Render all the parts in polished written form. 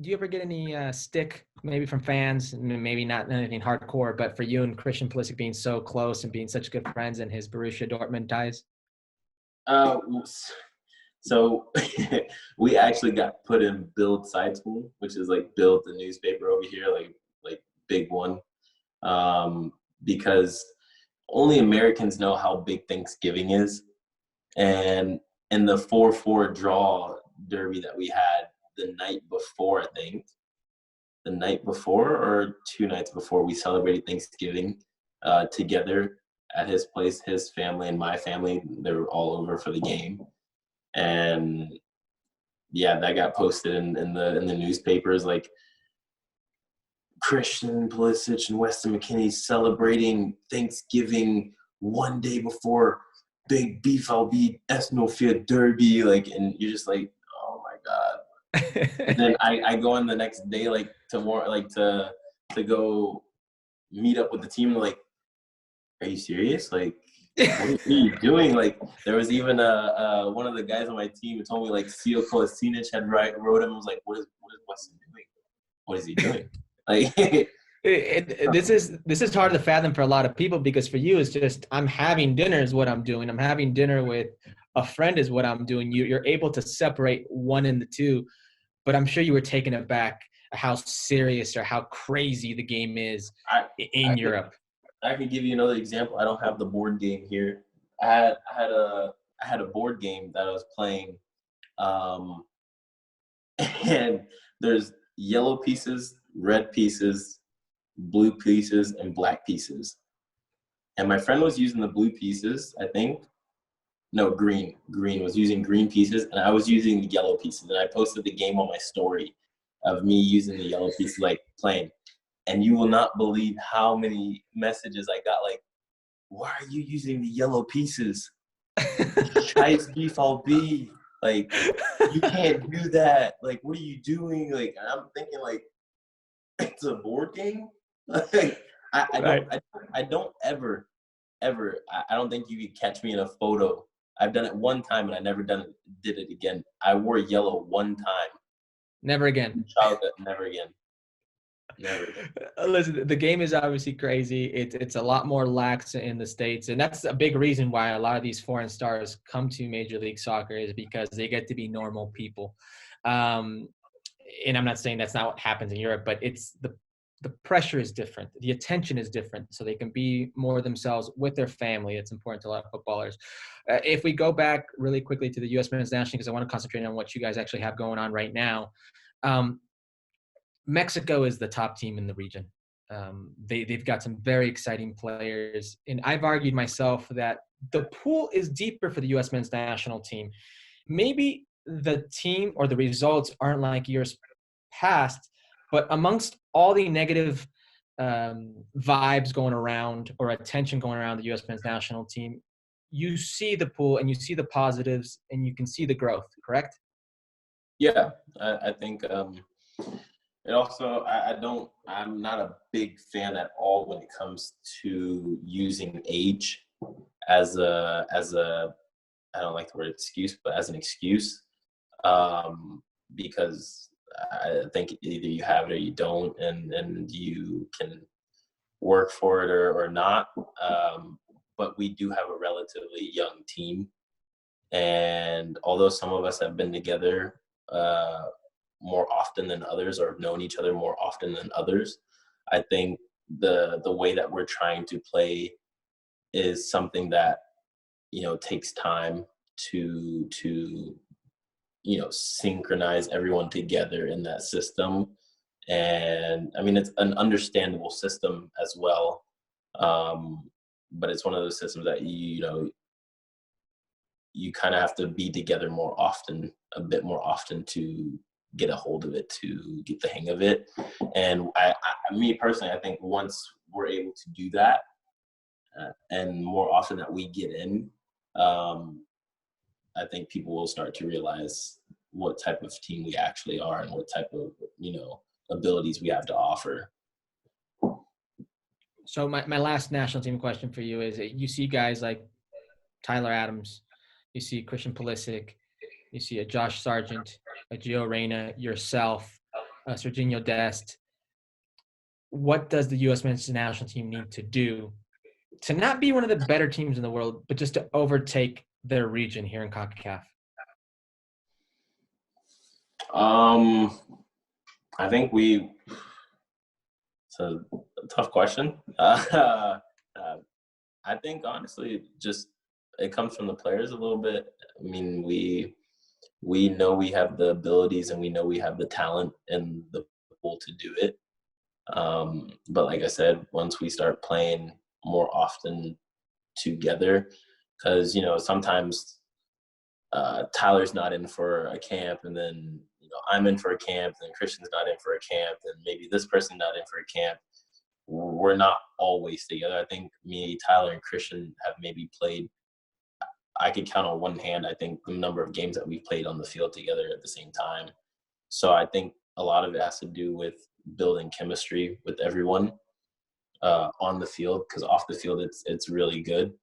do you ever get any stick, maybe from fans, maybe not anything hardcore, but for you and Christian Pulisic being so close and being such good friends and his Borussia Dortmund ties? Uh, so we actually got put in Bild Zeitung, which is like Bild, the newspaper over here, like big one, because only Americans know how big Thanksgiving is. And in the 4-4 draw derby that we had the night before, I think, the night before or 2 nights before, we celebrated Thanksgiving together at his place. His family and my family, they were all over for the game. And yeah, that got posted in the newspapers, like Christian Pulisic and Weston McKennie celebrating Thanksgiving one day before big BVB S04 derby, like, and you're just like, oh my god. And then I go in the next day, like tomorrow, like to go meet up with the team. Like, are you serious? Like, what are you doing? Like, there was even one of the guys on my team who told me like Herculez had wrote him and was like, what is Weston doing? What is he doing? Like, this is hard to fathom for a lot of people, because for you it's just, I'm having dinner is what I'm doing. I'm having dinner with a friend is what I'm doing. You're able to separate one and the two, but I'm sure you were taken aback at how serious or how crazy the game is in Europe. I could give you another example. I don't have the board game here. I had a board game that I was playing, and there's yellow pieces, red pieces, blue pieces, and black pieces. And my friend was using the blue pieces, I think. No, green. Green was using green pieces, and I was using the yellow pieces. And I posted the game on my story of me using the yellow pieces, like playing. And you will not believe how many messages I got, like, why are you using the yellow pieces? Scheiß BVB. Like, you can't do that. Like, what are you doing? Like, and I'm thinking, like, it's a board game? Like, I don't ever, I don't think you could catch me in a photo. I've done it one time, and I never did it again. I wore yellow one time. Never again. Never again. Never. Listen, the game is obviously crazy. It's a lot more lax in the States, and that's a big reason why a lot of these foreign stars come to Major League Soccer, is because they get to be normal people. And I'm not saying that's not what happens in Europe, but it's the pressure is different. The attention is different, so they can be more themselves with their family. It's important to a lot of footballers. If we go back really quickly to the U.S. Men's National, because I want to concentrate on what you guys actually have going on right now. Mexico is the top team in the region. They've got some very exciting players. And I've argued myself that the pool is deeper for the U.S. men's national team. Maybe the team or the results aren't like years past, but amongst all the negative vibes going around or attention going around the U.S. men's national team, you see the pool and you see the positives and you can see the growth, correct? Yeah, I think it also, I'm not a big fan at all when it comes to using age as a, I don't like the word excuse, but as an excuse, because I think either you have it or you don't, and you can work for it or not. But we do have a relatively young team, and although some of us have been together more often than others, or have known each other more often than others, I think the way that we're trying to play is something that, takes time to synchronize everyone together in that system. And I mean, it's an understandable system as well, but it's one of those systems that you kind of have to be together more often, a bit more often, to get a hold of it, to get the hang of it. And me personally, I think once we're able to do that, and more often that we get in, I think people will start to realize what type of team we actually are and what type of, abilities we have to offer. So my last national team question for you is, you see guys like Tyler Adams, you see Christian Pulisic, you see a Josh Sargent, a Gio Reyna, yourself. Serginho Dest. What does the U.S. men's national team need to do to not be one of the better teams in the world, but just to overtake their region here in CONCACAF? I think it's a tough question. I think honestly, just it comes from the players a little bit. I mean, we know we have the abilities and we know we have the talent and the pool to do it. But like I said, once we start playing more often together, because, you know, sometimes Tyler's not in for a camp, and then, you know, I'm in for a camp, and Christian's not in for a camp, and maybe this person's not in for a camp. We're not always together. I think me, Tyler, and Christian have maybe played, I could count on one hand, I think, the number of games that we've played on the field together at the same time. So I think a lot of it has to do with building chemistry with everyone on the field, because off the field it's really good.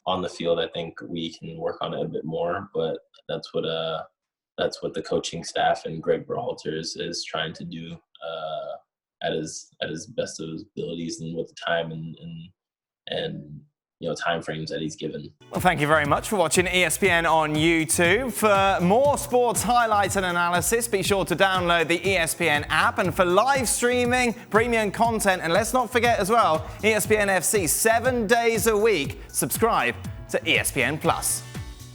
On the field, I think we can work on it a bit more, but that's what the coaching staff and Greg Berhalter is trying to do at his best of his abilities and with the time and you know, time frames that he's given. Well, thank you very much for watching ESPN on YouTube. For more sports highlights and analysis, be sure to download the ESPN app. And for live streaming, premium content, and let's not forget as well, ESPN FC 7 days a week. Subscribe to ESPN+.